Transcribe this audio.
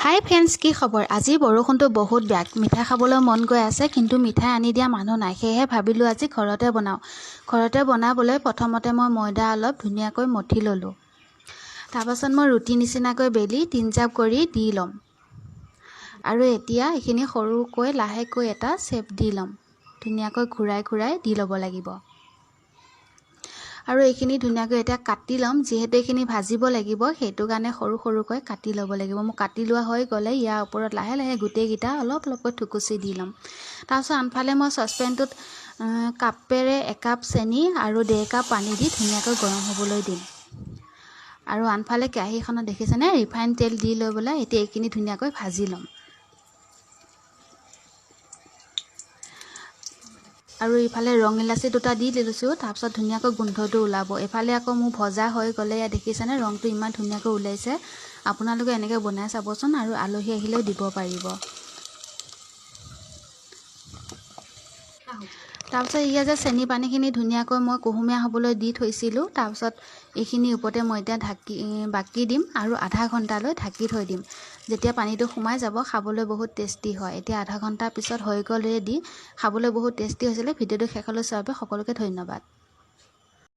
হাই friends, কি খবৰ? আজি বৰষুণটো বহুত বেয়া। মিঠাই খাবলৈ মন গৈ আছে, কিন্তু মিঠাই আনি দিয়া মানুহ নাই। সেয়েহে ভাবিলোঁ আজি ঘৰতে বনাওঁ। ঘৰতে বনাবলৈ প্ৰথমতে মই ময়দা অলপ ধুনীয়াকৈ মঠি ল'লোঁ। তাৰপাছত মই ৰুটি নিচিনাকৈ বেলি 3 জাপ কৰি দি ল'ম। আৰু এতিয়া এইখিনি সৰুকৈ লাহেকৈ এটা শ্বেপ দি ল'ম। ধুনীয়াকৈ ঘূৰাই ঘূৰাই দি ল'ব লাগিব। আৰু এইখিনি ধুনীয়াকৈ এতিয়া কাটি ল'ম। যিহেতু এইখিনি ভাজিব লাগিব, সেইটো কাৰণে সৰু সৰুকৈ কাটি ল'ব লাগিব। মই কাটি লোৱা হৈ গ'লে ইয়াৰ ওপৰত লাহে লাহে গোটেইকেইটা অলপ অলপকৈ থুকুচি দি ল'ম। তাৰপিছত আনফালে মই চচপেনটোত কাপেৰে 1 কাপ চেনি আৰু 1.5 কাপ পানী দি ধুনীয়াকৈ গৰম হ'বলৈ দিম। আৰু আনফালে কেৰাহীখনত দেখিছেনে, ৰিফাইন তেল দি লৈ পেলাই এতিয়া এইখিনি ধুনীয়াকৈ ভাজি ল'ম। আৰু ইফালে ৰং ইলাচি 2টা দি লৈছোঁ। তাৰপিছত ধুনীয়াকৈ গোন্ধটো ওলাব। এফালে আকৌ মোৰ ভজা হৈ গ'লে ইয়াত দেখিছেনে, ৰংটো ইমান ধুনীয়াকৈ ওলাইছে। আপোনালোকে এনেকৈ বনাই চাবচোন আৰু আলহী আহিলেও দিব পাৰিব। তাৰপিছত ইয়াত যে চেনি পানীখিনি ধুনীয়াকৈ মই কুহুমীয়া হ'বলৈ দি থৈছিলোঁ। তাৰপিছত এইখিনি ওপৰতে মই এতিয়া বাকি দিম আৰু আধা ঘণ্টালৈ ঢাকি থৈ দিম। যেতিয়া পানীটো সোমাই যাব, খাবলৈ বহুত টেষ্টি হয়। এতিয়া আধা ঘণ্টাৰ পিছত হৈ গ'ল ৰেডি। খাবলৈ বহুত টেষ্টি হৈছিলে। ভিডিঅ'টো শেষলৈ চোৱাৰ বাবে সকলোকে ধন্যবাদ।